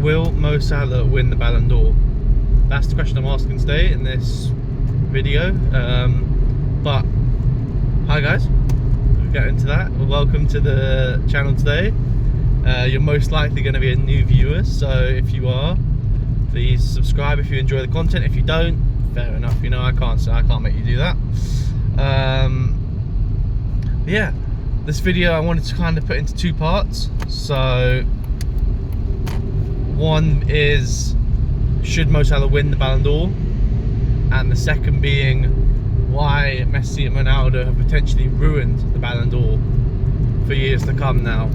Will Mo Salah win the Balon d'Or? That's the question I'm asking today in this video. But hi guys, we'll get into that. Welcome to the channel today. You're most likely going to be a new viewer, so if you are, please subscribe if you enjoy the content. If you don't, fair enough. You know, I can't make you do that. Yeah, this video I wanted to kind of put into two parts. So one is, should Mo Salah win the Balon d'Or? And the second being, why Messi and Ronaldo have potentially ruined the Balon d'Or for years to come now.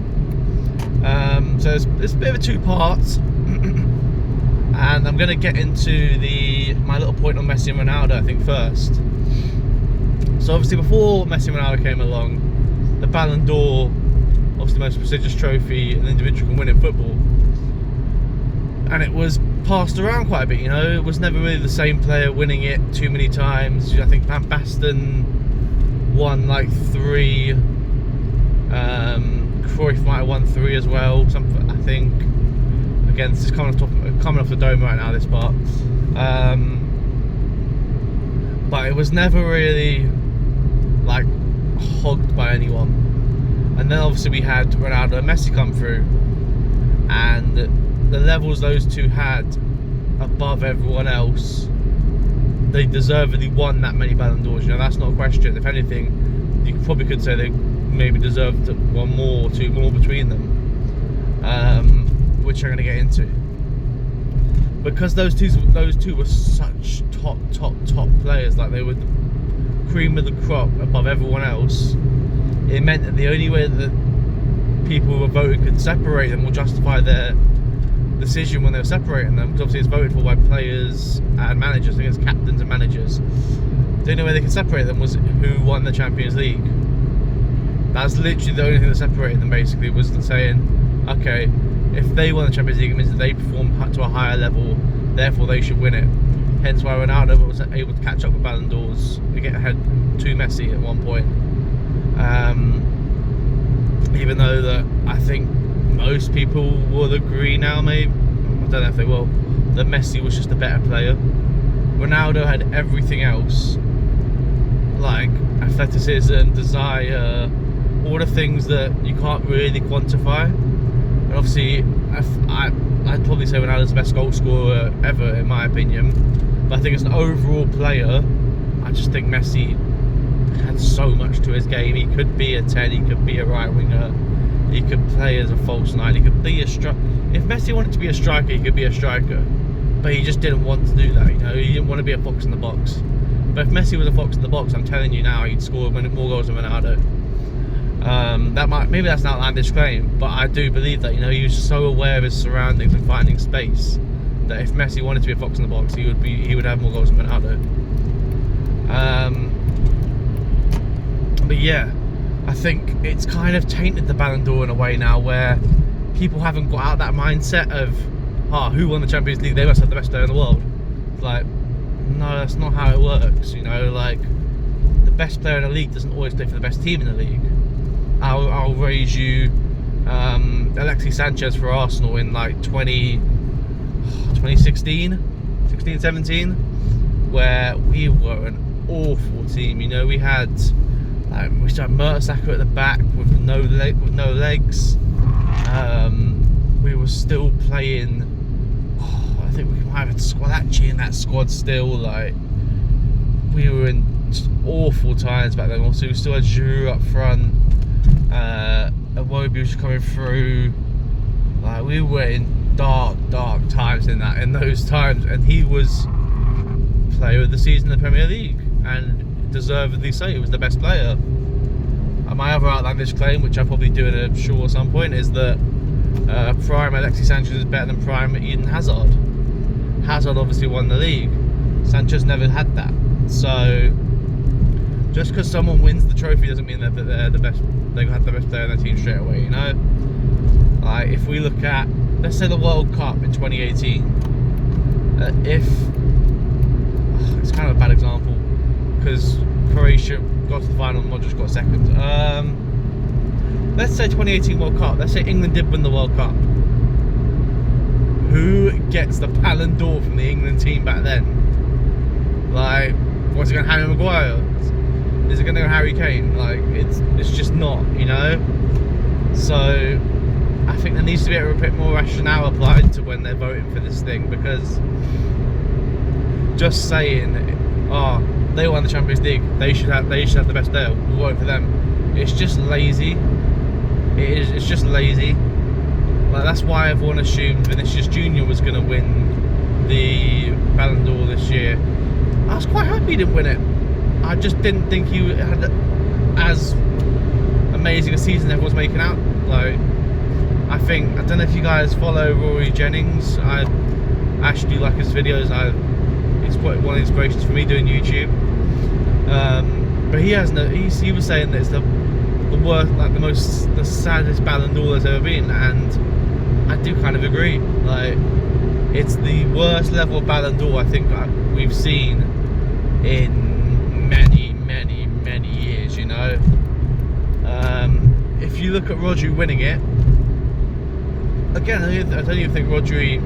So it's a bit of a two parts. And I'm going to get into my little point on Messi and Ronaldo, I think, first. So obviously before Messi and Ronaldo came along, the Balon d'Or, obviously the most prestigious trophy an individual can win in football, and it was passed around quite a bit, you know. It was never really the same player winning it too many times. I think Van Basten won like 3, Cruyff might have won 3 as well, something, I think. Again, this is coming off the dome right now, this part. But it was never really like hogged by anyone. And then obviously we had Ronaldo and Messi come through, and the levels those two had above everyone else, they deservedly won that many Ballon d'Ors. You know, that's not a question. If anything, you probably could say they maybe deserved one more or 2 more between them, which I'm going to get into. Because those two were such top players, like they were the cream of the crop above everyone else. It meant that the only way that people who were voting could separate them or justify their decision when they were separating them, because obviously it's voted for by players and managers. I think it's captains and managers. The only way they could separate them was who won the Champions League. That's literally the only thing that separated them, basically, was saying, okay, if they won the Champions League, it means that they performed to a higher level, therefore they should win it. Hence why Ronaldo was able to catch up with Ballon d'Ors and get ahead to Messi at one point. Even though that I think most people will agree now, maybe, I don't know if they will, that Messi was just a better player. Ronaldo had everything else, like athleticism, desire, all the things that you can't really quantify. And obviously, I'd probably say Ronaldo's the best goal scorer ever, in my opinion. But I think as an overall player, I just think Messi had so much to his game. He could be a 10, he could be a right winger, he could play as a false 9, he could be a striker. If Messi wanted to be a striker, he could be a striker. But he just didn't want to do that, you know. He didn't want to be a fox in the box. But if Messi was a fox in the box, I'm telling you now, he'd score more goals than Ronaldo. Maybe that's an outlandish claim, but I do believe that, you know, he was so aware of his surroundings and finding space that if Messi wanted to be a fox in the box, he would have more goals than Ronaldo. But yeah, I think it's kind of tainted the Ballon d'Or in a way now, where people haven't got out that mindset of, who won the Champions League, they must have the best player in the world. It's like, no, that's not how it works, you know. Like, the best player in the league doesn't always play for the best team in the league. I'll raise you Alexis Sanchez for Arsenal in like 2016, 17, where we were an awful team. You know, we had Mertesacker at the back with no legs. We were still playing. I think we might have had Squalacci in that squad still. Like, we were in awful times back then. Also, we still had Giroud up front. Iwobi was coming through. Like, we were in dark times in those times, and he was player of the season in the Premier League, and deservedly so. He was the best player. And my other outlandish claim, which I'll probably do in a show at some point, is that prime Alexis Sanchez is better than prime Eden Hazard. Hazard obviously won the league. Sanchez never had that. So just because someone wins the trophy doesn't mean that they're the best. They had the best player in their team straight away, you know. Like, if we look at, let's say, the World Cup in 2018, it's kind of a bad example because Croatia got to the final and Modric got second. Let's say 2018 World Cup. Let's say England did win the World Cup. Who gets the Balon d'Or from the England team back then. Like, was it going to Harry Maguire? Is it going to go Harry Kane? Like, it's just not, you know. So I think there needs to be a bit more rationale applied to when they're voting for this thing, because just saying, oh, they won the Champions League, they should have the best player, we'll vote for them. It's just lazy. It's just lazy. Like, that's why everyone assumed Vinicius Junior was going to win the Balon d'Or this year. I was quite happy he didn't win it. I just didn't think he had as amazing a season as everyone's making out. Like, I don't know if you guys follow Rory Jennings. I actually do like his videos. He's quite one of the inspirations for me doing YouTube. But he was saying that it's the worst, like the saddest Balon d'Or there's ever been, and I do kind of agree. Like, it's the worst level of Balon d'Or I think we've seen in many years, you know. If you look at Rodri winning it, again, I don't even think Rodri,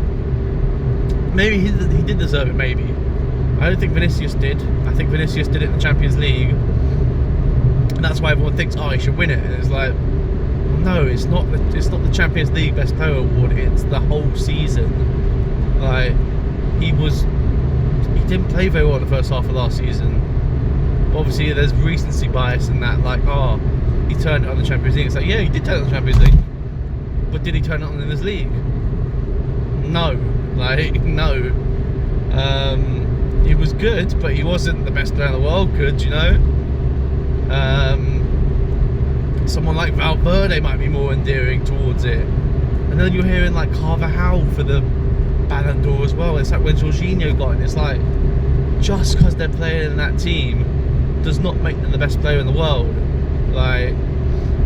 maybe he did deserve it, maybe. I don't think Vinicius did. I think Vinicius did it in the Champions League, and that's why everyone thinks, oh, he should win it. And it's like, no, it's not the Champions League Best Player award, it's the whole season. Like, he didn't play very well in the first half of last season. Obviously there's recency bias in that, like, oh, he turned it on the Champions League. It's like, yeah, he did turn it on the Champions League, but did he turn it on in this league? No. Like, no. He was good, but he wasn't the best player in the world good, you know. Someone like Valverde might be more endearing towards it. And then you're hearing like Carvajal for the Balon d'Or as well. It's like when Jorginho got it, it's like, just because they're playing in that team does not make them the best player in the world. Like,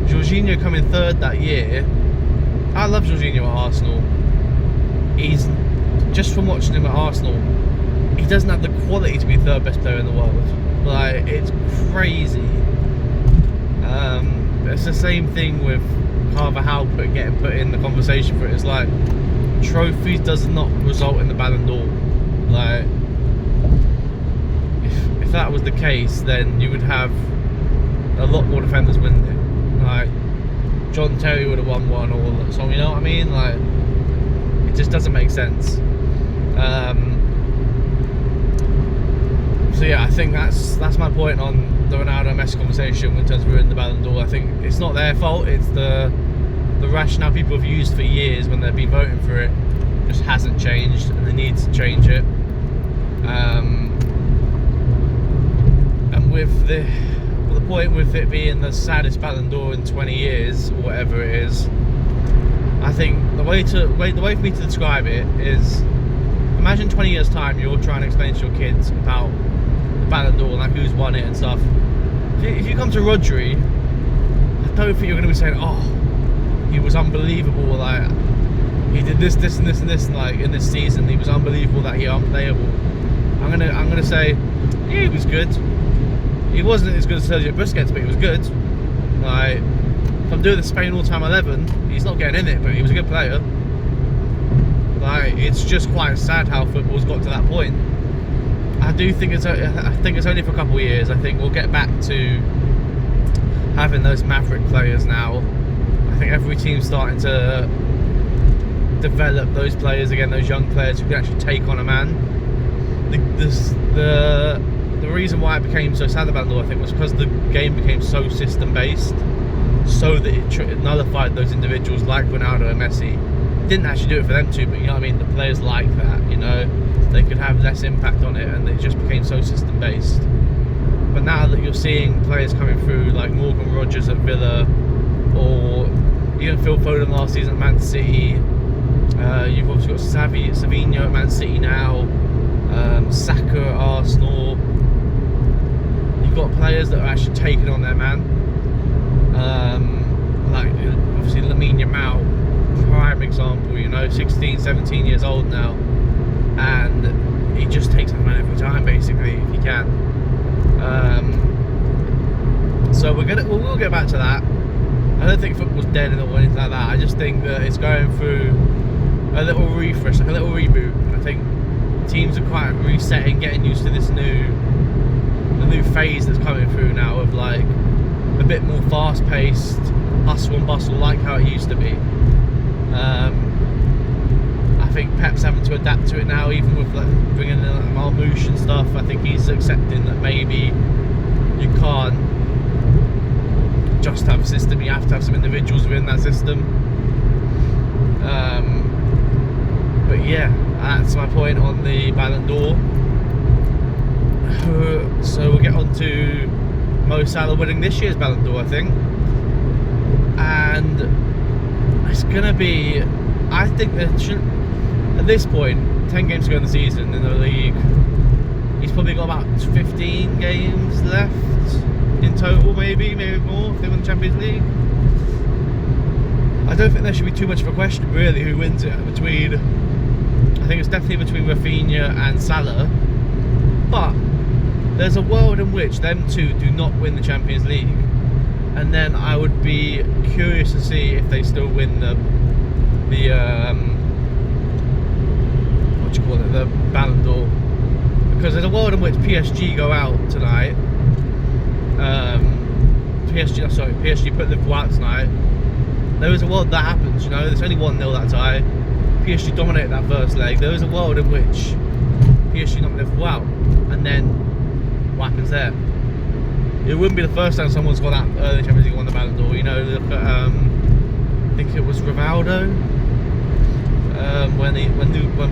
Jorginho coming third that year, I love Jorginho at Arsenal. He's, just from watching him at Arsenal, he doesn't have the quality to be third best player in the world. Like, it's crazy. It's the same thing with Carvajal getting put in the conversation for it. It's like, trophies does not result in the Balon d'Or. Like, if that was the case, then you would have a lot more defenders winning it. Like, John Terry would have won one, or so, you know what I mean? Like, it just doesn't make sense. So yeah, I think that's my point on the Ronaldo Messi conversation in terms of ruining the Balon d'Or. I think it's not their fault. It's the rationale people have used for years when they've been voting for it just hasn't changed, and they need to change it. And with the point with it being the saddest Balon d'Or in 20 years, or whatever it is, I think the way for me to describe it is, imagine 20 years time you're trying to explain to your kids about the Balon d'Or, like who's won it and stuff. If you come to Rodri, I don't think you're going to be saying, oh, he was unbelievable, like he did this and this and this, and like in this season he was unbelievable, that he unplayable. I'm gonna say, yeah, he was good. He wasn't as good as Sergio Busquets, but he was good. Like, if I'm doing the Spain all-time 11, he's not getting in it, but he was a good player. Like, it's just quite sad how football's got to that point. I think it's only for a couple of years. I think we'll get back to having those maverick players now. I think every team's starting to develop those players again, those young players who can actually take on a man. The reason why it became so sad about it, I think, was because the game became so system-based, so that it nullified those individuals like Ronaldo and Messi. Didn't actually do it for them too, but you know what I mean, the players like that, you know, they could have less impact on it, and it just became so system-based. But now that you're seeing players coming through like Morgan Rogers at Villa, or even Phil Foden last season at Man City, you've obviously got Savinho at Man City now, Saka at Arsenal. You've got players that are actually taking on their man, like obviously Lamine Yamal, prime example, you know, 16, 17 years old now, and he just takes on the man every time, basically, if he can. So we'll get back to that. I don't think football's dead or anything like that. I just think that it's going through a little refresh, like a little reboot. I think teams are quite resetting, getting used to the new phase that's coming through now of like a bit more fast-paced, hustle and bustle, like how it used to be. I think Pep's having to adapt to it now, even with like bringing in like Marmouche and stuff. I think he's accepting that maybe you can't just have a system, you have to have some individuals within that system. But yeah, that's my point on the Balon d'Or. So we'll get on to Mo Salah winning this year's Balon d'Or, I think. And it's going to be, I think that at this point, 10 games to go in the season in the league, he's probably got about 15 games left in total, maybe more, if they win the Champions League. I don't think there should be too much of a question, really, who wins it between. I think it's definitely between Rafinha and Salah. But there's a world in which them two do not win the Champions League, and then I would be curious to see if they still win the the Balon d'Or, because there's a world in which PSG go out tonight. PSG put Liverpool out tonight. There is a world that happens, you know. There's only 1-0 that tie. PSG dominated that first leg. There is a world in which PSG knock Liverpool out, and then what happens there? It wouldn't be the first time someone's gone out early Champions League and won the Balon d'Or. You know, look at I think it was Ronaldo when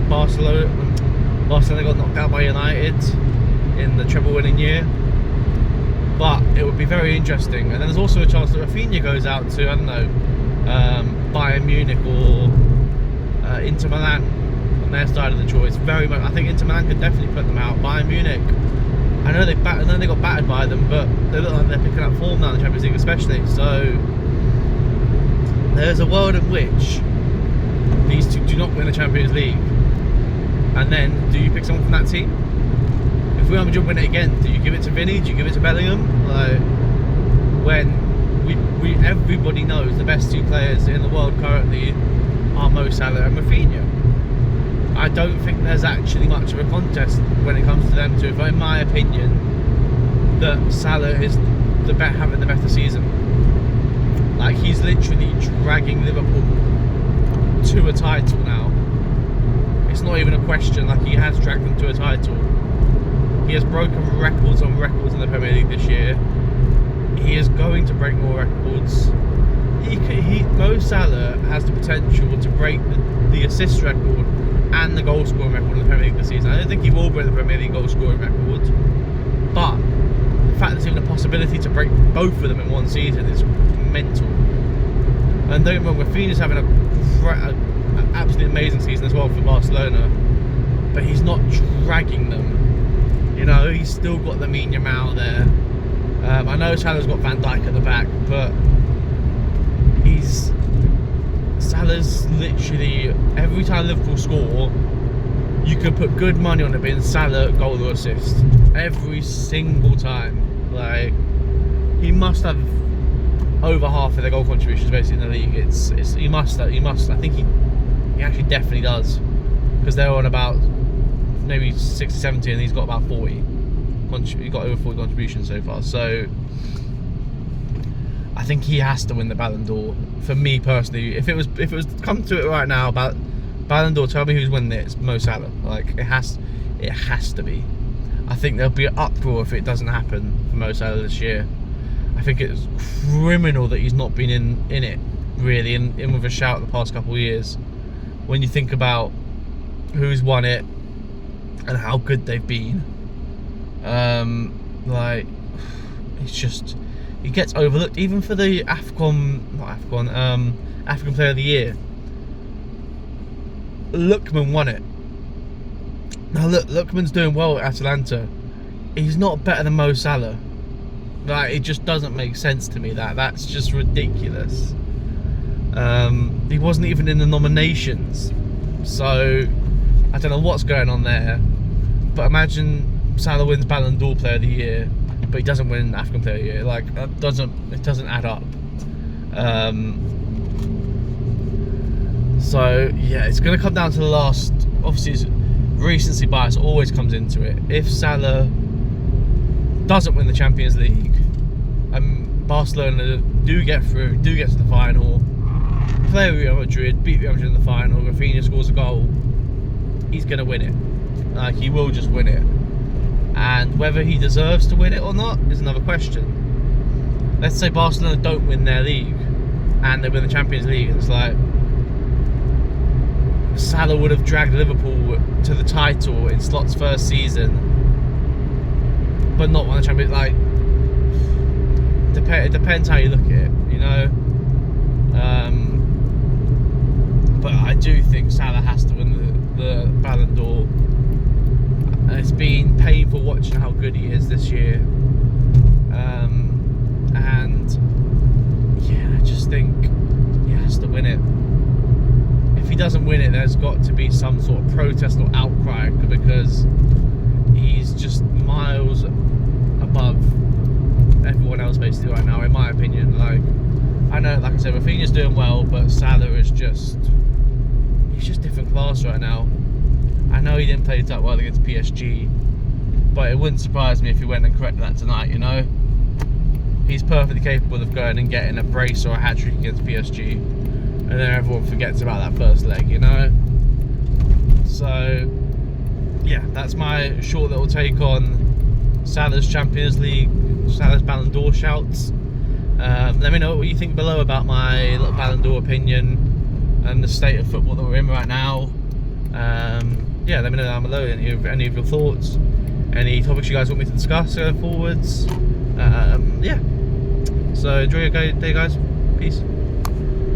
Barcelona got knocked out by United in the treble-winning year. But it would be very interesting. And then there's also a chance that Rafinha goes out to, I don't know, Bayern Munich or Inter Milan on their side of the choice. Very much, I think Inter Milan could definitely put them out. Bayern Munich, I know they got battered by them, but they look like they're picking up form now in the Champions League, especially. So there's a world in which these two do not win the Champions League, and then do you pick someone from that team? If Real Madrid win it again, do you give it to Vinny? Do you give it to Bellingham? Like, when everybody knows the best two players in the world currently are Mo Salah and Rafinha. I don't think there's actually much of a contest when it comes to them two. But in my opinion, that Salah is having the better season. Like, he's literally dragging Liverpool to a title now. It's not even a question. Like, he has dragged them to a title. He has broken records on records in the Premier League this year. He is going to break more records. Mo Salah has the potential to break the assist record and the goal scoring record in the Premier League this season. I don't think he will break the Premier League goal scoring record, but the fact there's even a possibility to break both of them in one season is mental. And don't get me wrong, Rafinha's having an absolutely amazing season as well for Barcelona, but he's not dragging them. You know, he's still got Lamine Yamal there. I know Salah's got Van Dijk at the back, but Salah's literally, every time Liverpool score, you can put good money on it being Salah goal or assist. Every single time. Like, he must have over half of their goal contributions basically in the league. He must. I think he actually definitely does, because they're on about maybe 60, 70, and he's got about 40. He's got over 40 contributions so far. So I think he has to win the Balon d'Or. For me personally, if it was come to it right now about Balon d'Or, tell me who's winning it. It's Mo Salah. Like, it has to be. I think there'll be an uproar if it doesn't happen for Mo Salah this year. I think it's criminal that he's not been in it really, in with a shout the past couple of years. When you think about who's won it and how good they've been, like, it's just, he gets overlooked even for the African Player of the Year. Lookman won it. Now look, Lookman's doing well at Atalanta. He's not better than Mo Salah. Like, it just doesn't make sense to me. That's just ridiculous. He wasn't even in the nominations, so I don't know what's going on there. But imagine Salah wins Balon d'Or Player of the Year, but he doesn't win African Player of the Year. Like, it doesn't add up. So yeah, it's going to come down to the last. Obviously, recency bias always comes into it. If Salah doesn't win the Champions League and Barcelona do get through, do get to the final, play Real Madrid, beat Real Madrid in the final, Rafinha scores a goal, he's going to win it. Like, he will just win it. And whether he deserves to win it or not is another question. Let's say Barcelona don't win their league and they win the Champions League, and it's like Salah would have dragged Liverpool to the title in Slot's first season, but not won the Champions League. Like, it depends how you look at it, you know. But I do think Salah has to win the Balon d'Or. It's been painful watching how good he is this year, and yeah, I just think he has to win it. If he doesn't win it, there's got to be some sort of protest or outcry, because he's just miles above everyone else basically right now, in my opinion. Like, I know, like I said, Rafinha's doing well, but Salah is just, he's just different class right now. I know he didn't play that well against PSG, but it wouldn't surprise me if he went and corrected that tonight, you know. He's perfectly capable of going and getting a brace or a hat-trick against PSG, and then everyone forgets about that first leg, you know. So yeah, that's my short little take on Salah's Champions League, Salah's Ballon d'Or shouts. Let me know what you think below about my little Ballon d'Or opinion and the state of football that we're in right now. Yeah, let me know down below any of your thoughts, any topics you guys want me to discuss going forwards. Yeah, so enjoy your day, guys. Peace.